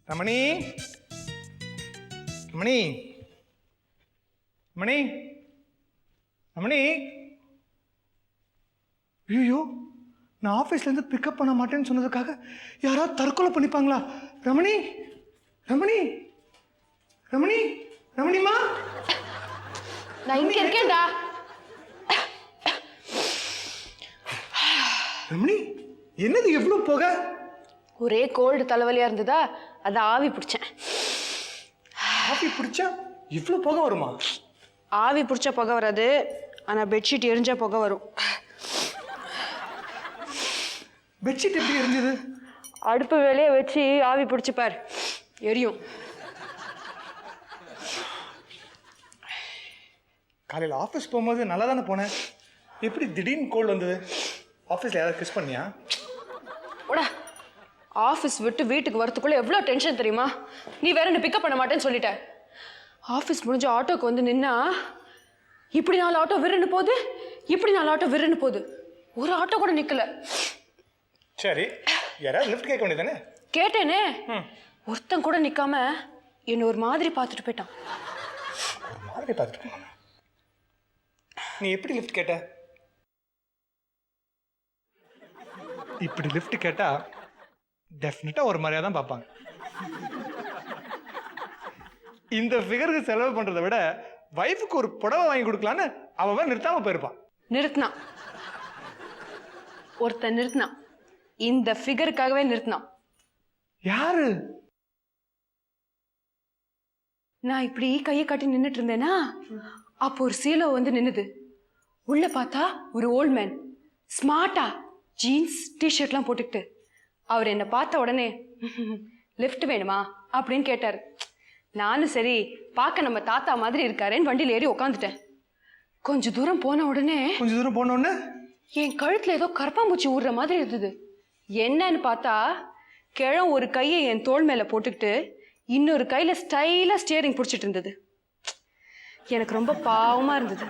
ரமணி ரமணி ரமணி ரமணி ஐயோ, நான் ஆஃபீஸ்லேருந்து பிக்கப் பண்ண மாட்டேன்னு சொன்னதுக்காக யாராவது தற்கொலை பண்ணிப்பாங்களா? ரமணி ரமணி ரமணி ரமணிமா, நான் இங்க இருக்கேன்டா. ரமணி என்னது எவ்வளோ போக? ஒரே கோல்டு தலைவலியா இருந்ததா, அதை ஆவி பிடிச்சேன். ஆவி பிடிச்சா இவ்வளோ போக வருமா? ஆவி பிடிச்சா புகை வராது, ஆனா பெட்ஷீட் எரிஞ்சா புகை வரும். பெட்ஷீட் எப்படி எரிஞ்சது? அடுப்பு வேலையை வச்சு ஆவி பிடிச்சு பார், எரியும். காலையில் ஆஃபீஸ் போகும்போது நல்லா தானே போனேன், எப்படி திடீர்னு கோல்டு வந்தது? ஆஃபீஸில் யாராவது கிஸ் பண்ணியா? ஓடா, ஆஃபீஸ் விட்டு வீட்டுக்கு வரத்துக்குள்ள எவ்வளோ டென்ஷன் தெரியுமா? நீ வேற என்ன பிக்கப் பண்ண மாட்டேன்னு சொல்லிட்ட. ஆஃபீஸ் முடிஞ்ச ஆட்டோக்கு வந்து நின்னா இப்படி 4 ஆட்டோ விருன்னு போகுது, இப்படி 4 ஆட்டோ விருன்னு போகுது, ஒரு ஆட்டோ கூட நிற்கல. சரி, யாராவது லிஃப்ட் கேட்க வேண்டியதானே? கேட்டேனே, ஒருத்தன் கூட நிற்காம என்ன ஒரு மாதிரி பார்த்துட்டு போயிட்டான். ஒரு மாதிரி பார்த்துட்டு போங்க. நீ எப்படி லிஃப்ட் கேட்ட? இப்படி லிஃப்ட் கேட்டா டெஃபினட்டா ஒரு மாதிரியா தான் பார்ப்பாங்க. இந்த ஃபிகருக்கு செலவு பண்றதை விட வைஃபுக்கு ஒரு புடவை வாங்கி கொடுக்கலான்னு அவன் நிறுத்தாம போயிருப்பான். நிறுத்தினான், ஒருத்தன் நிறுத்தினான், இந்த ஃபிகருக்காகவே நிறுத்தினான். யாரு? நான் இப்படி கையை காட்டி நின்றுட்டு இருந்தேனா, அப்போ ஒரு சீலோ வந்து நின்னுது. உள்ள பார்த்தா ஒரு ஓல்ட் மேன், ஸ்மார்ட்டா ஜீன்ஸ் டிஷர்ட்லாம் போட்டுக்கிட்டு. அவர் என்னை பார்த்த உடனே லிஃப்ட் வேணுமா அப்படின்னு கேட்டார். நானும் சரி, பார்க்க நம்ம தாத்தா மாதிரி இருக்காரேன்னு வண்டியில் ஏறி உட்காந்துட்டேன். கொஞ்ச தூரம் போன உடனே என் கழுத்துல ஏதோ கரப்பாம்பூச்சி ஊடுற மாதிரி இருந்தது. என்னன்னு பார்த்தா கிழம் ஒரு கையை என் தோள் மேல போட்டுக்கிட்டு இன்னொரு கையில ஸ்டைலா ஸ்டியரிங் பிடிச்சிட்டு இருந்தது. எனக்கு ரொம்ப பாவமா இருந்தது.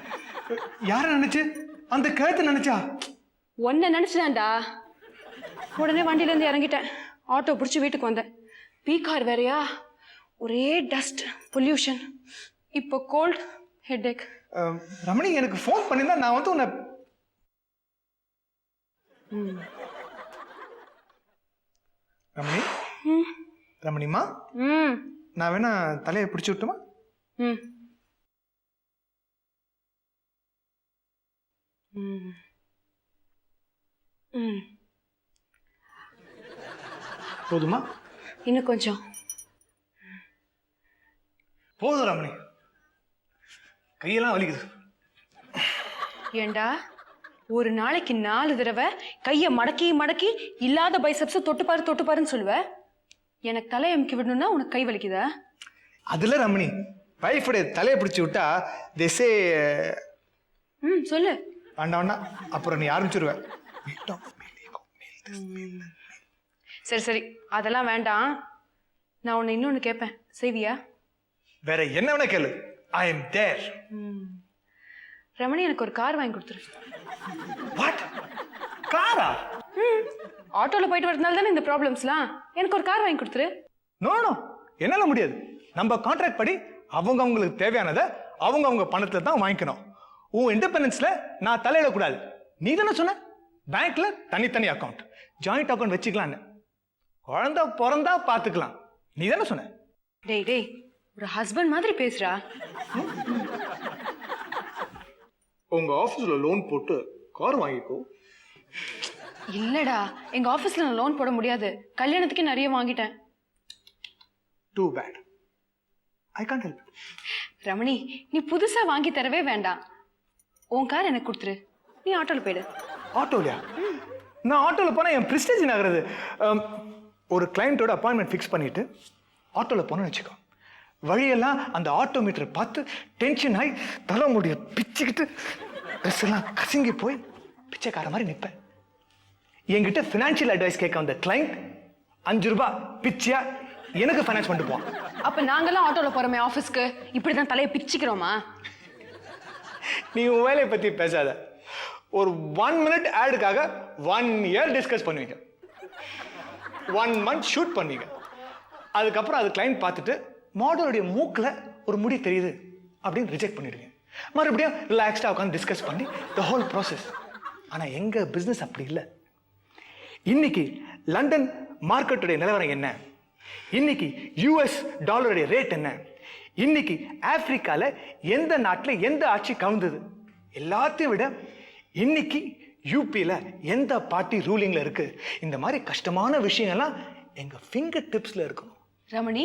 யார நினைச்சு? அந்த கழுத்தை நினைச்சா? ஒன்ன நினைச்சுதான்டா. உடனே வண்டியில இருந்து இறங்கிட்டேன், ஆட்டோ பிடிச்சி வீட்டுக்கு வந்தேன். பீகார் வேறையா, ஒரே டஸ்ட் பொல்யூஷன், இப்போ கோல்ட், ஹெட்ஏக். ரமணி எனக்கு ஃபோன் பண்ணியிருந்தா நான் வந்து உன்னை. ரமணி ரமணிமா, நான் வேணா தலையை பிடிச்சி விட்டுமா? போதுமா? இன்னும் கொஞ்சம். போதும் ரமணி, கையெல்லாம் வலிக்குது. ஏண்டா, ஒரு நாளைக்கு 4 தடவை கையை மடக்கி மடக்கி இல்லாத பைசப்ஸை தொட்டுப்பாருன்னு சொல்லுவ. எனக்கு தலையை அமுக்கி விடணும்னா உனக்கு கை வலிக்குதா? அதுல ரமணி, வைஃபுடைய தலையை பிடிச்சி விட்டா திசை. சொல்லு. வேண்டாம் வேண்டாம், அப்புறம் நீ ஆரம்பிச்சிருவ. சரி சரி, அதெல்லாம் வேண்டாம். நான் உன்னை இன்னொன்னு கேட்பேன், செய்வியா? வேற என்ன வேணா கேளு, ஐ எம் தேர். ரமணி, எனக்கு ஒரு கார் வாங்கி கொடுத்துரு. வாட்? காரா? ஆட்டோல போயிட்டு வரதுனால தானே இந்த ப்ராப்ளம்ஸ்லாம். எனக்கு ஒரு கார் வாங்கி கொடுத்துரு. நோ நோ, என்னால முடியாது. நம்ம கான்ட்ராக்ட் படி அவங்களுக்கு தேவையானதை அவங்க பணத்துல தான் வாங்கிக்கணும். உன் இண்டிபெண்டன்ஸ்ல நான் தலையிடக்கூடாது. நீ தானே சொன்ன பேங்க்ல தனித்தனி அக்கௌண்ட், ஜாயிண்ட் அக்கௌண்ட் வச்சுக்கலான்னு. குழந்தை பிறந்தா பார்த்துக்கலாம், நீ தானே சொன்ன. டேய் டேய், ஒரு ஹஸ்பண்ட் மாதிரி பேசுறா. உங்க ஆபீஸ்ல லோன் போட்டு கார் வாங்கிக்கோ. இல்லடா, எங்க ஆபீஸ்ல நான் லோன் போட முடியாது. கல்யாணத்துக்கு நிறைய வாங்கிட்டேன். Two bad, I can't help. Ramani, நீ புதுசா வாங்கி தரவே வேண்டாம். உன் கார் எனக்கு கொடுத்துரு, நீ ஆட்டோல போயிடு. ஆட்டோலையா? நான் ஆட்டோல போனா என் பிரெஸ்டீஜ் ஆகுறது. ஒரு கிளையண்டோட அப்பாயின்மெண்ட் ஃபிக்ஸ் பண்ணிட்டு ஆட்டோல போனேன்னு வச்சுக்கோ, வழியெல்லாம் அந்த ஆட்டோ மீட்டரை பார்த்து டென்ஷன் ஆகி தலை முடிய பிச்சுக்கிட்டு ட்ரெஸ் எல்லாம் கசங்கி போய் பிச்சைக்கார மாதிரி நிற்பேன். என்கிட்ட ஃபினான்ஷியல் அட்வைஸ் கேட்க வந்த கிளைண்ட் 5 ரூபாய் பிச்சியா எனக்கு ஃபைனான்ஸ் பண்ணிட்டு போவான். அப்ப நாங்கெல்லாம் ஆட்டோல போறோமே ஆபீஸ்க்கு, இப்படிதான் தலையை பிச்சுக்கிறோமா? நீ உன் வேலையை பத்தி பேசாத. ஒரு 1 மினிட் ஆடுக்காக 1 இயர் டிஸ்கஸ் பண்ணுவீங்க, 1 மந்த் ஷூட் பண்ணுவீங்க. அதுக்கப்புறம் அது கிளைண்ட் பார்த்துட்டு மாடலுடைய மூக்கில் ஒரு முடி தெரியுது அப்படின்னு ரிஜெக்ட் பண்ணிடுவீங்க. மறுபடியும் ரிலாக்ஸ்டாக உட்காந்து டிஸ்கஸ் பண்ணி த ஹோல் ப்ராசஸ். ஆனால் எங்கள் பிஸ்னஸ் அப்படி இல்லை. இன்னைக்கு லண்டன் மார்க்கெட்டுடைய நிலவரம் என்ன, இன்னைக்கு யூஎஸ் டாலருடைய ரேட் என்ன, இன்னைக்கு ஆப்பிரிக்கால எந்த நாட்டில் எந்த ஆட்சி கவுந்தது, எல்லாத்தையும் விட இன்னைக்கு யூபியில் எந்த பார்ட்டி ரூலிங்ல இருக்கு, இந்த மாதிரி கஷ்டமான விஷயங்கள்லாம் எங்க ஃபிங்கர் டிப்ஸ்ல இருக்கணும். ரமணி,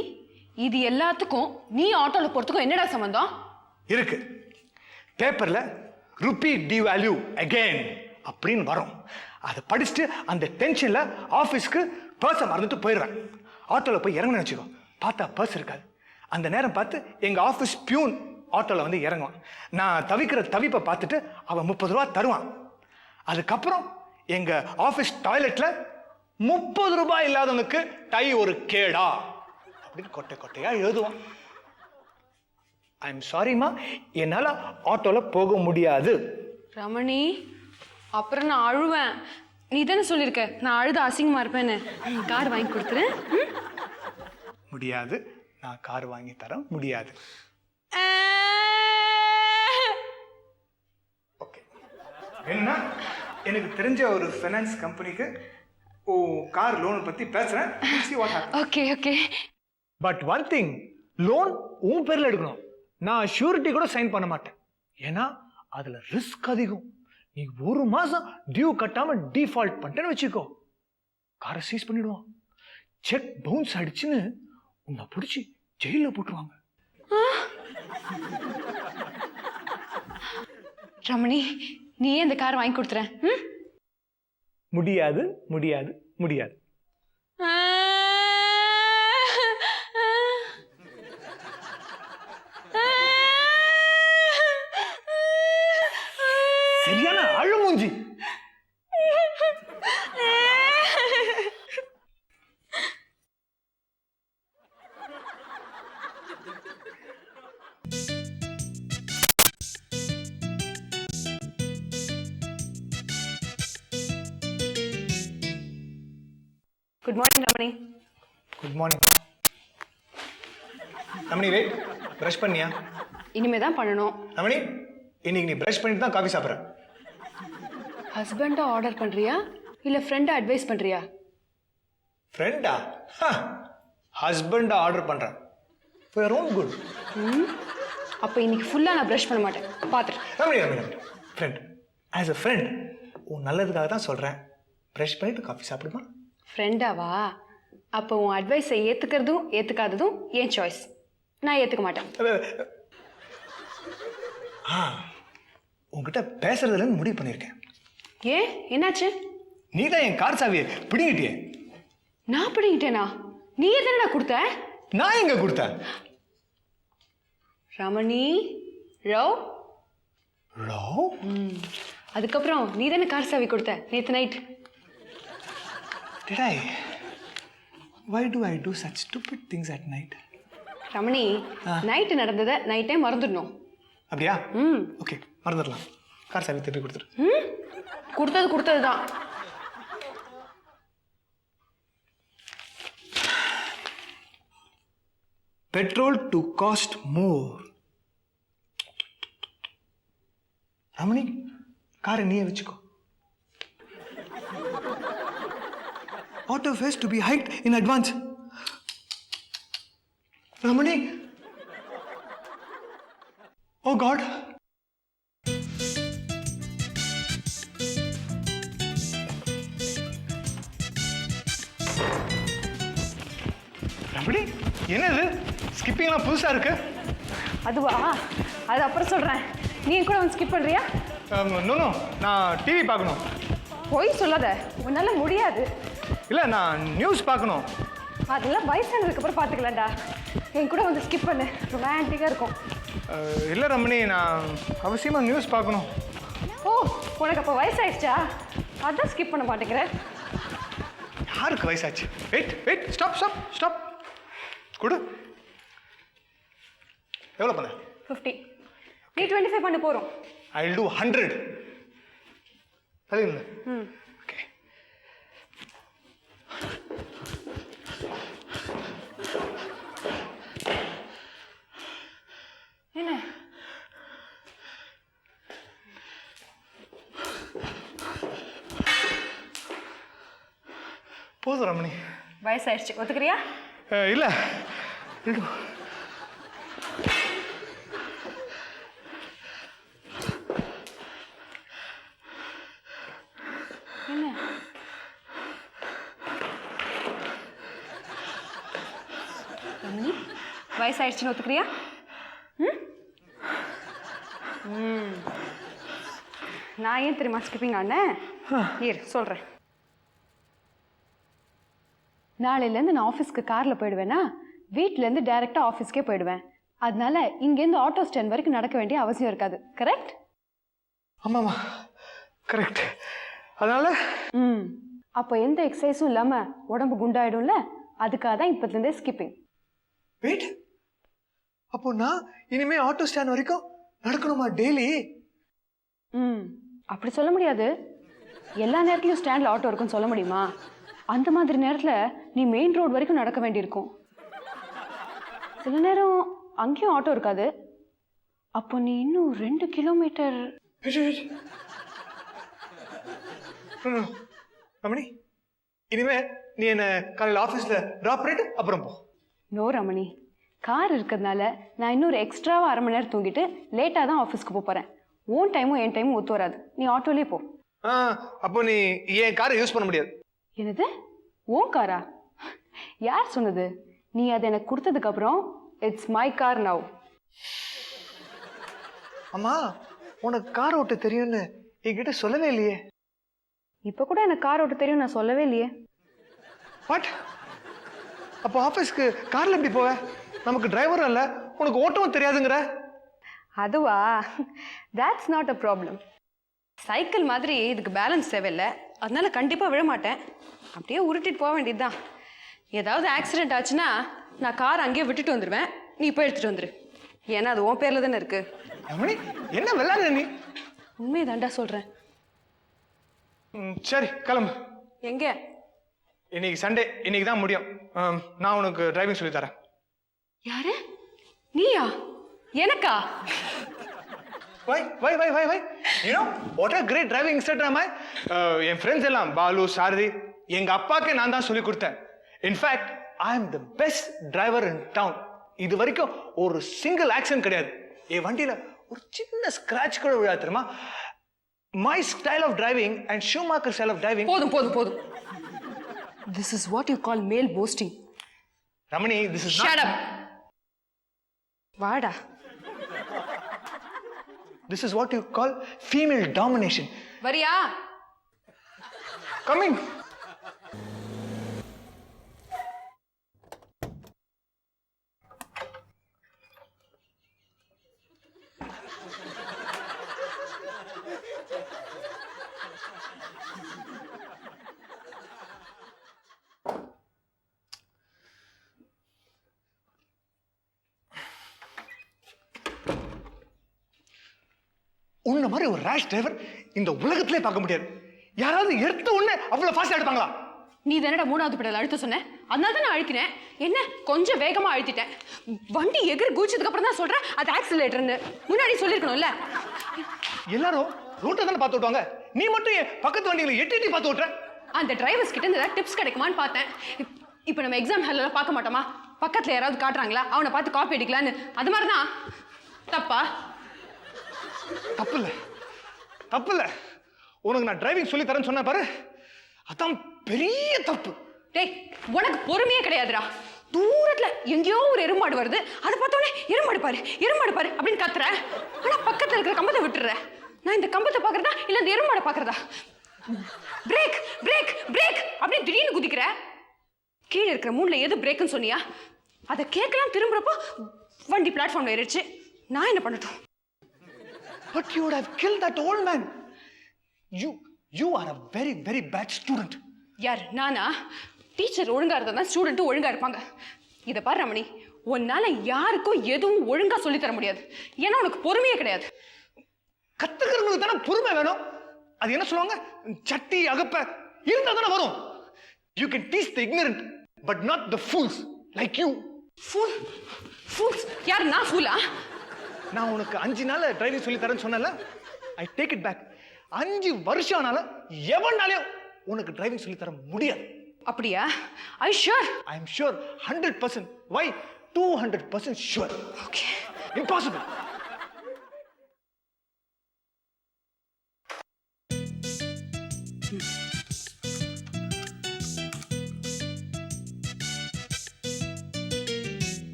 இது எல்லாத்துக்கும் நீ ஆட்டோல போறதுக்கும் என்னடா சம்பந்தம் இருக்கு? பேப்பர்ல ருபி டிவேல்யூ அகைன் அப்படின்னு வரும். அதை படிச்சுட்டு அந்த டென்ஷன்ல ஆஃபீஸ்க்கு பர்ஸை மறந்துட்டு போயிடுவேன். ஆட்டோவில் போய் இறங்கணும்னு வச்சுக்கோ, பார்த்தா பர்ஸ் இருக்காது. அந்த நேரம் பார்த்து எங்கள் ஆஃபீஸ் பியூன் ஆட்டோவில் வந்து இறங்குவான். நான் தவிக்கிற தவிப்பை பார்த்துட்டு அவன் 30 ரூபா தருவான். அதுக்கப்புறம் எங்கள் ஆஃபீஸ் டாய்லெட்டில் 30 ரூபாய் இல்லாதவனுக்கு டை ஒரு கேடா அப்படின்னு கொட்டை கொட்டையாக எழுதுவான். ஐ எம் சாரிம்மா, என்னால் ஆட்டோவில் போக முடியாது. ரமணி, அப்புறம் நான் அழுவேன். நீ தானே சொல்லியிருக்க நான் அழுது அசிங்கமா இருப்பேன்னு. கார் வாங்கி கொடுத்துறேன். முடியாது, நான் கார் வாங்கி தர முடியாது. ஓகே, என்ன எனக்கு தெரிஞ்ச ஒரு ஃபைனான்ஸ் கம்பெனிக்கு கார் லோன் பத்தி பேசுறேன். Okay okay. But one thing, loan உன் பேர்ல எடுக்கணும். நான் ஷூரிட்டி கூட சைன் பண்ண மாட்டேன். ஏன்னா அதுல ரிஸ்க் அதிகம். நீ 1 மாசம் டியூ கட்டாம டிஃபால்ட் பண்ணிட்டேன்னு வச்சுக்கோ, காரை சீஸ் பண்ணிடுவான். செக் பவுன்ஸ் ஆயிடுச்சுன்னு உன்னை பிடிச்சி ஜெயில போட்டுருவாங்க. ரமணி, நீயே இந்த கார் வாங்கி கொடுத்துறேன். முடியாது முடியாது முடியாது. சரியான அழுமூஞ்சி. Good morning Ramani. Good morning Ramani. Wait, brush பண்ணியா? இனிமே தான் பண்ணணும். ரமணி, இன்னைக்கு நீ பிரஷ் பண்ணிட்டு தான் காஃபி சாப்பிட்ற. ஹஸ்பண்டா ஆர்டர் பண்றியா இல்ல ஃப்ரெண்டா அட்வைஸ் பண்றியா? ஃப்ரெண்டா? ஹஸ்பண்டா ஆர்டர் பண்றேன். For your own good. அப்ப இன்னைக்கு ஃபுல்லா நான் பிரஷ் பண்ண மாட்டேன். பாத்துட்டு. Ramani Ramani Ramani, friend, as a friend உன் நல்லதுக்காக தான் சொல்றேன். பிரஷ் பண்ணிட்டு காஃபி சாப்பிடுமா? ஃப்ரெண்டாவா? அப்போ உன் அட்வைஸை ஏத்துக்கிறதும் ஏத்துக்காததும் என் சாய்ஸ். நான் ஏத்துக்க மாட்டேன். உங்ககிட்ட பேசுறதுலன்னு முடிவு பண்ணியிருக்கேன். ஏன், என்னாச்சு? நீ தான் என் கார் சாவியை பிடிங்கிட்டியே. நான் பிடிங்கிட்டேனா? நீ எதனா கொடுத்த? நான் எங்க கொடுத்தேன்? ரமணி ரவ் ரவ். அதுக்கப்புறம் நீ தானே கார் சாவி கொடுத்த நேற்று night. Did I? Why do I do such stupid things at night? Ramani, night நடந்ததை நைட்டே மறந்துடணும். அப்படியா? ஓகே, மறந்துடலாம். கார் சாவி திருப்பி கொடுத்துரு. கொடுத்தது தான். Petrol to cost more. Ramani, காரை நீயே வச்சுக்கோ. Auto fares to be hiked in advance. Ramani. Oh God. Ramani, என்னது ஸ்கிப்பிங்லாம் புதுசா இருக்கு? அதுவா? அது அப்புறம் சொல்றேன். நீ கூட வந்து ஸ்கிப் பண்றியா? நோ, நான் டிவி பார்க்கணும். போய் சொல்லாத, உன்னால முடியாது. இல்லை, நான் நியூஸ் பார்க்கணும். அதெல்லாம் வயசானதுக்கு அப்புறம் பார்த்துக்கலாம்டா. என் கூட வந்து ஸ்கிப் பண்ணு, ரொமான்டிக்காக இருக்கும். இல்லை ரமணி, நான் அவசியமாக நியூஸ் பார்க்கணும். ஓ, உனக்கு அப்போ வயசாயிடுச்சா? அதான் ஸ்கிப் பண்ண மாட்டேங்கிறேன். யாருக்கு வயசாச்சு? Wait, stop. கொடு. எவ்வளோ பண்ண? 50. நீ 25 பண்ண போகிறோம். I will do 100. சரிங்களா? ஓகே. போதும் ரமணி. வயசாயிடுச்சு, ஒத்துக்கிறியா? இல்லை என்ன ரமணி, வயசாயிடுச்சுன்னு ஒத்துக்கிறியா? நான் ஏன் தெரியுமா ஸ்கிப்பிங் ஆனேன்? சொல்கிறேன். நாளையிலேருந்து நான் ஆஃபீஸ்க்கு காரில் போயிடுவேனா, வீட்டிலேருந்து டைரெக்டாக ஆஃபீஸ்க்கே போயிடுவேன். அதனால இங்கேருந்து ஆட்டோ ஸ்டாண்ட் வரைக்கும் நடக்க வேண்டிய அவசியம் இருக்காது. கரெக்ட்? ஆமாம்மா, கரெக்ட். அதனால அப்போ எந்த எக்ஸசைஸும் இல்லாமல் உடம்பு குண்டாயிடும்ல, அதுக்காக தான் இப்போதுலேருந்தே ஸ்கிப்பிங். வெயிட், அப்போ நான் இனிமே ஆட்டோ ஸ்டாண்ட் வரைக்கும் நடக்கணுமா டெய்லி? அப்படி சொல்ல முடியாது. எல்லா நேரத்துலையும் ஸ்டாண்டில் ஆட்டோ இருக்குன்னு சொல்ல முடியுமா? அந்த மாதிரி நேரத்தில் நீ மெயின் ரோடு வரைக்கும் நடக்க வேண்டியிருக்கும். சில நேரம் அங்கேயும் ஆட்டோ இருக்காது. அப்போ நீ இன்னும் 2 கிலோமீட்டர். ரமணி, இனிமே நீ என்ன காலையில் ஆஃபீஸில் ட்ராப் பண்ணிட்டு அப்புறம் போ. நோ ரமணி, கார் இருக்கிறதுனால நான் இன்னொரு எக்ஸ்ட்ராவாக 1/2 மணி நேரம் தூங்கிட்டு லேட்டாக தான் ஆஃபீஸ்க்கு போகிறேன். உன் டைமும் என் டைமும் ஒத்து வராது. நீ ஆட்டோலேயே போ. அப்போ நீ என் காரை யூஸ் பண்ண முடியாது. என்னது, உன் காரா? யார் சொன்னது? நீ அதை எனக்கு கொடுத்ததுக்கப்புறம் இட்ஸ் மை கார் நவ். அம்மா, உனக்கு கார் ஓட்ட தெரியும்னு என்கிட்ட சொல்லவே இல்லையே. இப்போ கூட எனக்கு கார் ஓட்ட தெரியும், நான் சொல்லவே இல்லையே. வாட்? அப்போ ஆஃபீஸ்க்கு காரில் எப்படி போவ? நமக்கு டிரைவரும் இல்லை, உனக்கு ஓட்டவும் தெரியாதுங்கிற. அதுவா, that's not a problem. Cycle மாதிரி இதுக்கு பேலன்ஸ் தேவையில்லை, அதனால கண்டிப்பாக விழ மாட்டேன். அப்படியே உருட்டிட்டு போக வேண்டியதுதான். ஏதாவது ஆக்சிடென்ட் ஆச்சுன்னா நான் கார் அங்கேயே விட்டுட்டு வந்துடுவேன், நீ போய் எடுத்துகிட்டு வந்துடு. ஏன்னா அது உன் பேரில் தானே இருக்கு. ரமணி, என்ன விளையாடுற நீ? உண்மையை தாண்டா சொல்கிறேன். சரி, கிளம்பு. எங்கே? இன்னைக்கு சண்டே, இன்னைக்கு தான் முடியும். நான் உனக்கு டிரைவிங் சொல்லி தரேன். யாரு? நீயா? எனக்கா? Why? You know what a great driving instructor am I? N friends எல்லாம் பாலு, சாரதி, எங்க அப்பாக்கே நான் தான் சொல்லி கொடுத்தேன். In fact I am the best driver in down. இது வரைக்கும் ஒரு சிங்கிள் ஆக்சிடென்ட் கிடையாது. என் வண்டியில ஒரு சின்ன ஸ்கிராட்ச் கூட விழா தெரியுமா? My style of driving and Schumacher style of driving. போதும். This is what you call male boasting. Ramani, this is Shut not... up. வாடா. This is what you call female domination. வரியா? Coming. உன்ன மாதிரி ஒரு ரேஷ் டிரைவர் இந்த உலகத்திலே பார்க்க முடியாது. யாராவது எடுத்த உடனே அவ்வளவு ஃபாஸ்டா எடுப்பாங்களா? நீ தானடா 3வது பெடல் அழுத்த சொன்ன, அதனால தான் நான் அழுத்தினேன். என்ன கொஞ்சம் வேகமா அழுத்திட்டேன். வண்டி எகிரி குதிச்சதுக்கு அப்புறம் தான் சொல்றேன் அது ஆக்சிலரேட்டர்னு. முன்னாடி சொல்லிருக்கணும்ல. எல்லாரும் ரூட்டை தானே பார்த்து விட்டுவாங்க, நீ மட்டும் என் பக்கத்து வண்டிகளை எட்டி பார்த்து விட்டுற. அந்த டிரைவர்ஸ் கிட்ட இருந்து டிப்ஸ் கிடைக்குமான்னு பார்த்தேன். இப்போ நம்ம எக்ஸாம் ஹாலில் பார்க்க மாட்டோமா, பக்கத்தில் யாராவது காட்டுறாங்களா அவனை பார்த்து காப்பி அடிக்கலான்னு. அது மாதிரி தான். தப்பா? தப்பு இல்லை. உனக்கு நான் டிரைவிங் சொல்லி தரேன்னு சொன்ன பாரு, அதான் பெரிய தப்பு. டேய், உனக்கு பொறுமையே கிடையாதுடா. தூரத்துல எங்கேயோ ஒரு எருமாடு வருது, அதை பார்த்தோன்னே எருமாடு பாரு அப்படின்னு கத்துற. ஆனா பக்கத்துல இருக்கிற கம்பத்தை விட்டுற. நான் இந்த கம்பத்தை பாக்குறதா இல்ல இந்த எருமாடை பாக்குறதா? பிரேக் பிரேக் பிரேக் அப்படின்னு திடீர்னு குதிக்கிற. கீழே இருக்கிற 3ல எது பிரேக்குன்னு சொன்னியா? அதை கேட்கலாம் திரும்புறப்போ வண்டி பிளாட்ஃபார்ம்ல ஏறிடுச்சு. நான் என்ன பண்ணட்டும்? But you would have killed that old man. You are a very, very bad student. யார்? நானா? டீச்சர் ஒழுங்கா இருந்தா தான் ஸ்டூடெண்ட்டும் ஒழுங்கா இருப்பாங்க. இதை பாரு ரமணி, உன்னால யாருக்கும் எதுவும் ஒழுங்கா சொல்லி தர முடியாது. ஏன்னா உனக்கு பொறுமையே கிடையாது. கத்துக்கிறவங்களுக்கு தானே பொறுமை வேணும். அது என்ன சொல்லுவாங்க, சட்டி அகப்ப இருந்தா தானே வரும். You can teach the ignorant, but not the fools like you. Fools? யார்? நான் ஃபூலா? நான் உனக்கு 5 நாள் டிரைவிங் சொல்லி தரேன்னு சொன்னல, ஐ டேக் இட் பேக். 5 வருஷம் ஆனாலும் எவனாலையும் உனக்கு டிரைவிங் சொல்லி தர முடியாது. அப்படியா? I sure? I am sure 100%. Why? 200% sure. Okay. Impossible.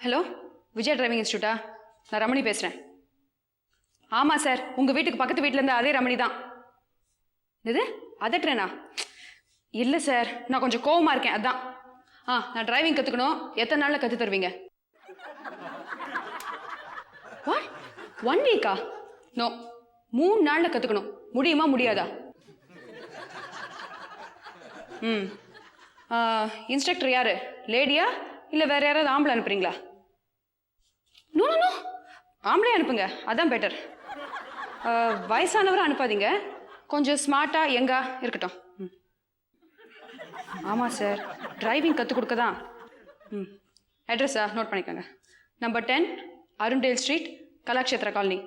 Hello, Vijaya driving இன்ஸ்டியூட்டா? நான் ரமணி பேசுகிறேன். ஆமாம் சார், உங்கள் வீட்டுக்கு பக்கத்து வீட்டிலேருந்து அதே ரமணி தான். இது அதட்டுறேனா? இல்லை சார், நான் கொஞ்சம் கோவமாக இருக்கேன், அதான். நான் டிரைவிங் கற்றுக்கணும். எத்தனை நாளில் கற்று தருவீங்க? வாட், 1 வீக்கா? நோ, 3 நாளில் கற்றுக்கணும். முடியுமா முடியாதா? இன்ஸ்ட்ரக்டர் யாரு, லேடியா இல்லை வேற யாராவது ஆம்பளை அனுப்புறீங்களா? நோ நோ நோ, ஆம்பளை அனுப்புங்க, அதான் பெட்டர். வயசானவரை அனுப்பாதீங்க, கொஞ்சம் ஸ்மார்ட்டாக யங்கா இருக்கட்டும். ஆமாம் சார், டிரைவிங் கற்றுக் கொடுக்க தான். அட்ரஸா நோட் பண்ணிக்கோங்க. Number 10 Arundale street, Kalakshetra colony.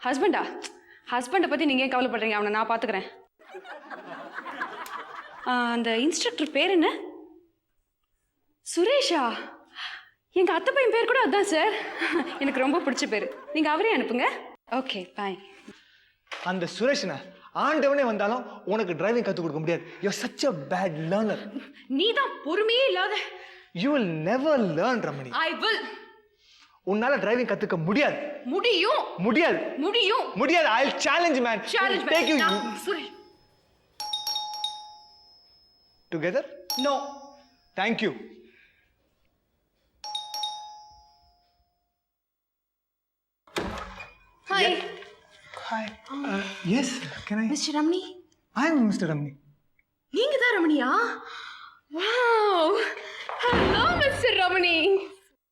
ஹஸ்பண்டா? ஹஸ்பண்டை பற்றி நீங்கள் ஏன் கவலைப்படுறீங்க? அவனை நான் பார்த்துக்கிறேன். அந்த இன்ஸ்ட்ரக்டர் பேர் என்ன? சுரேஷா? எங்கள் அத்தை பையன் பேர் கூட அதுதான் சார். எனக்கு ரொம்ப பிடிச்ச பேர். நீங்கள் அவரே அனுப்புங்க. ஓகே, பாய். அந்த சுரேஷனை ஆண்டவனே வந்தாலும் உனக்கு டிரைவிங் கற்றுக் கொடுக்க முடியாது. You are such a bad learner. நீ தான் பொறுமையே இல்லாத. You will never learn, Ramani. I will. உன்னால டிரைவிங் கத்துக்க முடியாது. முடியும். முடியாது. முடியும். முடியாது. I'll challenge, man. Challenge, man. Take you Suresh. together? No. Thank you. Hi. Hi. Yes, can I? Mr. Ramani. I'm Mr. Ramani. நீங்க தான் Ramaniya? Wow. Hello, Mr. Ramani.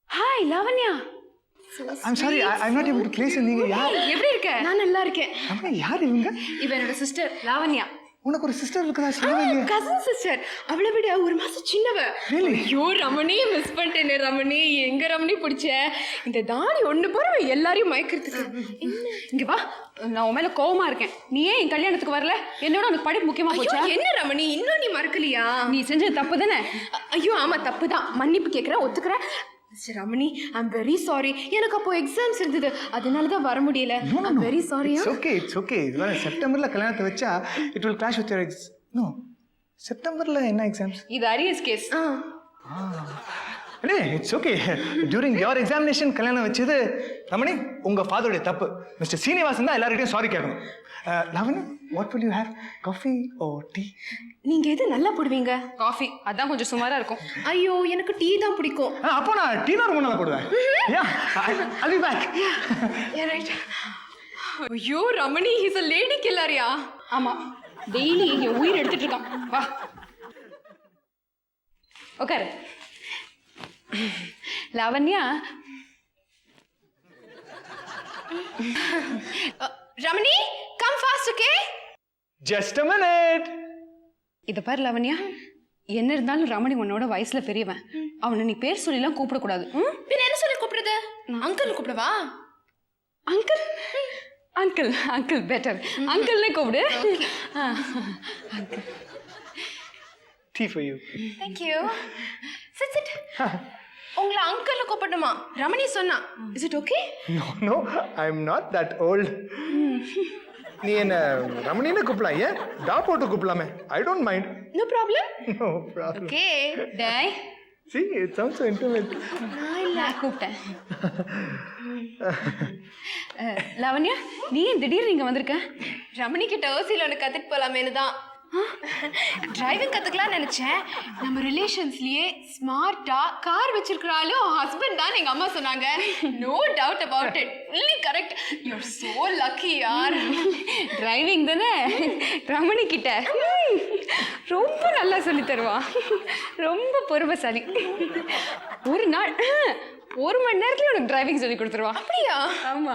Hi, Lavanya. I'm sorry, I'm not able to place you. நீங்க யார்? எப்படி இருக்க? நான் நல்லா இருக்கேன். ரமணி யார் இவங்க? இவ என்னோட சிஸ்டர் லாவண்யா. உனக்கு ஒரு சிஸ்டர் இருக்குதா? சொல்லவே இல்லையே. Cousin sister. அவளை விட 1 மாசம் சின்னவ. Really? ஐயோ ரமணி, மிஸ் பண்ணிட்டேனே ரமணி. எங்க ரமணி பிடிச்ச? இந்த தாடி ஒண்ணு போறவ எல்லாரையும் மயக்கிறதுக்கு. இங்க வா, நான் உன் மேல கோவமா இருக்கேன். நீ ஏன் என் கல்யாணத்துக்கு வரல? என்னோட உனக்கு படிப்பு முக்கியமா போச்சா? என்ன ரமணி, இன்னும் நீ மறக்கலையா? நீ செஞ்சது தப்பு தானே? ஐயோ ஆமா, தப்பு தான். மன்னிப்பு கேட்கிறேன், ஒத்துக்கிறேன். Mister Ramani, I'm very sorry. எனக்கு அப்போ எக்ஸாம்ஸ் இருந்தது, அதனால தான் வர முடியல. I'm very sorry. It's okay. இதுவரை செப்டம்பர்ல கல்யாணத்தை வச்சா it will clash with your No. செப்டம்பர்ல என்ன எக்ஸாம்ஸ்? இது arrears case. It's okay. During your examination கல்யாணம் வச்சது ரமணி உங்க ஃபாதருடைய தப்பு. மிஸ்டர் சீனிவாசன் தான் எல்லார்கிட்டையும் சாரி கேட்கணும். Lavani, what will you have, coffee or tea? நீங்க எது நல்லா போடுவீங்க? காஃபி, அதான் கொஞ்சம் சுமாரா இருக்கும். ஐயோ எனக்கு டீ தான் பிடிக்கும். அப்போ நான் டீ தான் ரொம்ப நல்லா போடுவேன். யா, I'll be back. ரைட். ஐயோ ரமணி, ஹிஸ் a லேடி கில்லரியா? ஆமா, டெய்லி இங்க உயிர் எடுத்துட்டு இருக்கான். வா உட்காரு. Lavanya, Ramani come fast. Okay, just a minute. இத பாரு லாவண்யா, என்ன இருந்தாலும் ரமணி உன்னோட வயசுல பெரியவன். அவனை நீ பேர் சொல்லிலாம் கூப்பிடக்கூடாது. பின்ன என்ன சொல்லி கூப்பிடுறது? அங்கிள் கூப்பிடவா? Uncle uncle uncle better. அங்கிள்னே கூப்பிடு. Uncle. Tea for you. Thank you. Sit, sit. உங்களை அங்கிள்ல கூப்பிடணுமா? ரமணி சொன்னா. Is it okay? No, I'm not that old. நீ என்ன ரமணின்னு கூப்பிடலாம், ஏன் டா போட்டு கூப்பிடலாமே. I don't mind. No problem. No problem. Okay. Dai. See, it sounds so intimate. நான் கூப்பிட்டேன். லாவண்யா, நீ திடீர்னு இங்க வந்திருக்க? ரமணி கிட்ட ஓசியில் ஒன்று கற்றுட்டு போகலாமேனு தான். டிரைவிங் கற்றுக்கலாம் நினச்சேன். நம்ம ரிலேஷன்ஸ்லேயே ஸ்மார்ட்டாக கார் வச்சிருக்கிறாலும் ஹஸ்பண்ட் தான் எங்கள் அம்மா சொன்னாங்க. No doubt about it. Fully correct. You're so lucky யார். டிரைவிங் தானே ரமணி கிட்ட ரொம்ப நல்லா சொல்லி தருவான். ரொம்ப பொறுமைசாலி. ஒரு நாள் 1 மணி நேரத்துல உனக்கு டிரைவிங் சொல்லி கொடுத்துருவான். அப்படியா? ஆமா.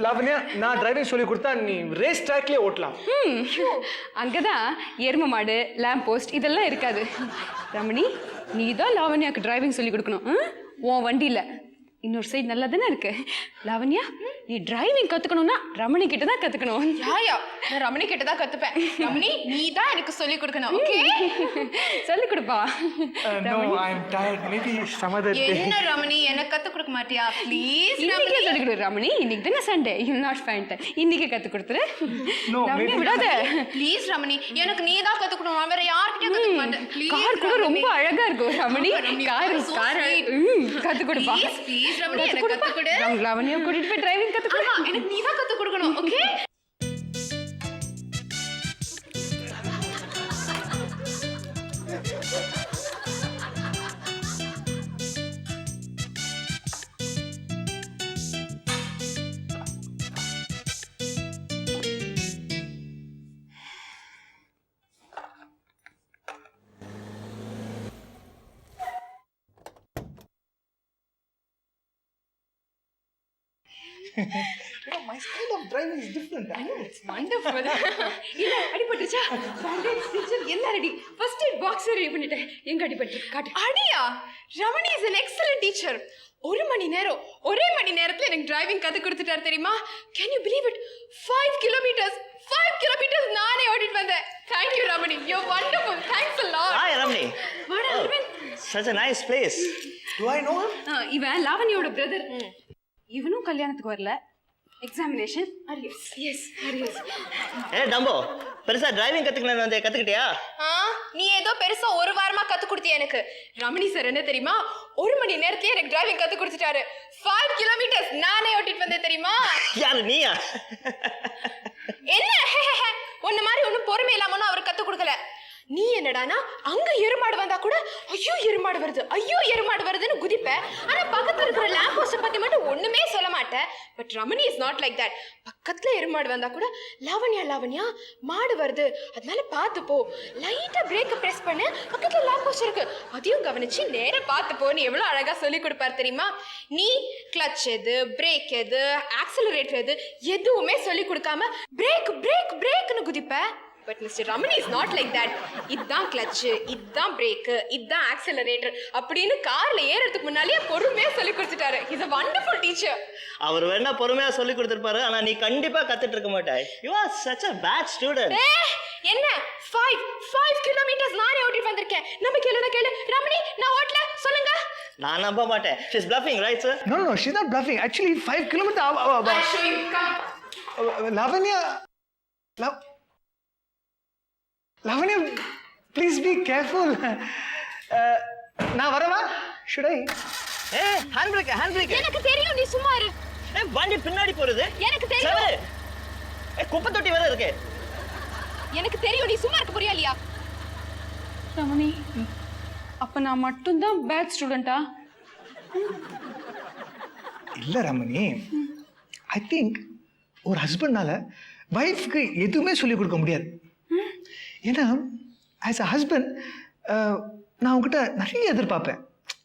லாவண்யா, நான் டிரைவிங் சொல்லி கொடுத்தா நீ ரேஸ் ட்ராக்லயே ஓட்டலாம். அங்கதான் எரும மாடு, லேம்ப் போஸ்ட் இதெல்லாம் இருக்காது. ரமணி, நீ தான் லாவண்யாவுக்கு டிரைவிங் சொல்லி கொடுக்கணும். உன் வண்டியில இன்னொரு சைடு நல்லா தானே இருக்கு. லாவண்யா, நீ டிரைவிங் கத்துக்கணும்னா ரமணி கிட்ட தான் கத்துக்கணும். யாயா நான் ரமணி கிட்ட தான் கத்துப்பேன். ரமணி நீ தான் எனக்கு சொல்லி கொடுக்கணும். ஓகே சொல்லி கொடுப்பா. No, I'm tired. Maybe some other day. என்ன ரமணி எனக்கு கத்து கொடுக்க மாட்டியா ப்ளீஸ்? இன்னைக்கே சொல்லி கொடு ரமணி. இன்னைக்கு தானே சண்டே, யூ நாட் ஃபைண்ட். இன்னைக்கு கத்து கொடுத்துரு. No, ரமணி maybe- விடாத. ப்ளீஸ் ரமணி எனக்கு நீ தான் கத்து கொடுக்கணும். நான் வேற யார்கிட்டயும் கத்துக்க மாட்டேன். ப்ளீஸ் கார் கூட ரொம்ப அழகா இருக்கும் ரமணி. கார் கத்து கொடுப்பா. ப்ளீஸ் ரமணி எனக்கு கத்து கொடு. ரமணியை கூட்டிட்டு போய் டிரைவிங் கத்து கொடு. ஆமா எனக்கு நீ தான் கத்து கொடுக்கணும். Okay My style of driving is different. I know. Wonderful. இல்ல அடிபட்டுச்சா? பேண்டேஜ் ஸ்டிச்சர் எல்லாம் ready. First aid box ready பண்ணிட்டேன். எங்க அடிபட்டுருக்கு காட்டு. அடியா Ramani is an excellent teacher. ஒரு மணி நேரம் ஒரே மணி நேரத்துல எனக்கு டிரைவிங் கத்து கொடுத்துட்டாரு தெரியுமா? Can you believe it? 5 kilometers நானே ஓட்டிட்டு வந்தேன். Thank you Ramani. You're wonderful. Thanks a lot. Hi, Ramni. வாடா Aravind. Such a nice place. Do I know him? இவன் லாவண்யோட பிரதர். இவனும் கல்யாணத்துக்கு வரல. Examination arrears. Yes arrears. Hey, Dumbo. பெருசா டிரைவிங் கத்துக்கணும் வந்து கத்துக்கிட்டியா? நீ ஏதோ பெருசா ஒரு வாரமா கத்து கொடுத்தியா எனக்கு. ரமணி சார் என்ன தெரியுமா? ஒரு மணி நேரத்துல எனக்கு டிரைவிங் கத்து கொடுத்துட்டாரு. 5 kilometers நானே ஓட்டிட்டு வந்தேன் தெரியுமா? யாரு நீயா? என்ன உன்ன மாதிரி ஒன்னும் பொறுமை இல்லாம அவர் கத்து கொடுக்கல. நீ என்னடானா அங்க எருமாடு வந்தா கூட ஐயோ எருமாடு வருதுன்னு குதிப்ப. ஆனா பக்கத்துல இருக்கிற லேம்ப் போஸ்ட் பத்தி மட்டும் ஒண்ணுமே சொல்ல மாட்டேன். But Ramani is not like that. பக்கத்துல எருமாடு வந்தா கூட லாவண்யா மாடு வருது அதனால பாத்து போ, லைட்டா பிரேக்க பிரஸ் பண்ணு, பக்கத்துல லேம்ப் போஸ்ட் இருக்கு அதையும் கவனிச்சு நேரா பாத்து போன்னு எவ்வளவு அழகா சொல்லி கொடுப்பாரு தெரியுமா? நீ கிளட்ச் எது, பிரேக் எது, ஆக்சிலரேட்டர் எது எதுவுமே சொல்லி கொடுக்காம பிரேக்னு குதிப்ப. But mister Ramani is not like that. இதுதான் கிளட்ச், இதுதான் பிரேக், இதுதான் ஆக்சிலரேட்டர் அப்படின்னு கார்ல ஏறதுக்கு முன்னாலேயே பொறுமையா சொல்லி கொடுத்துட்டாரு. Is a wonderful teacher. அவர் வேணா பொறுமையா சொல்லி கொடுத்திருப்பாரு, ஆனா நீ கண்டிப்பா கத்துட்டு இருக்க மாட்டாய். You are such a bad student. என்ன 5 kilometers நானே ஓட்டிட்டு வந்திருக்கேன். நம்ம கேளு ரமணி நான் ஓட்டல சொல்லுங்க. நான் நம்ப மாட்டேன். She's bluffing, right, sir? No, she's not bluffing. Actually, 5 kilometers. I'll show you. Come. Lavanya, please be careful. நான் வரவா? Should I? ஏய், ஹேண்ட் பிரேக். எனக்கு தெரியும் நீ சும்மா இரு. ஏய், வண்டி பின்னாடி போறது. எனக்கு தெரியும். சரி. ஏய், குப்பை தொட்டி வேற இருக்கு. எனக்கு தெரியும் நீ சும்மா இருக்க போறியா இல்லையா? ரமணி அப்ப நான் மட்டும்தான் பேட் ஸ்டூடெண்டா? இல்ல ரமணி, ஐ திங்க் ஒரு ஹஸ்பண்ட்னால வைஃப்க்கு எதுவுமே சொல்லிக் கொடுக்க முடியாது. ஏன்னா ஆஸ் அ ஹஸ்பண்ட் நான் உங்ககிட்ட நிறைய எதிர்பார்ப்பேன்.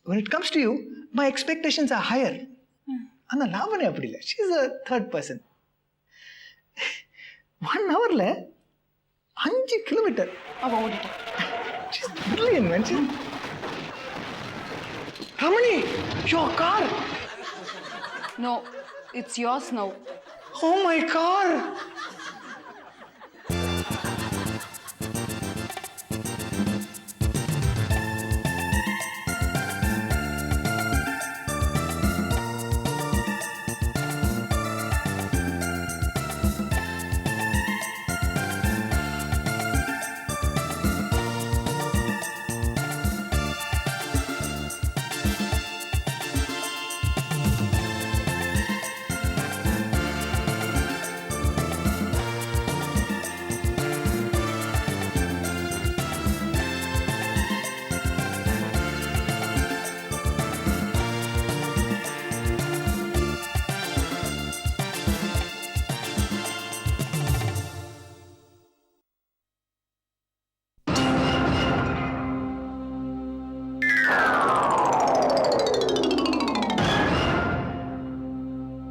when it comes to you my expectations are higher. ஆனா லாவண்யா அப்படி இல்லை. she is a third person. 1 hourல 5 kilometer அவ ஓடிட்டான். she's brilliant man. Ramani, your car. No, it's yours now. Oh my car.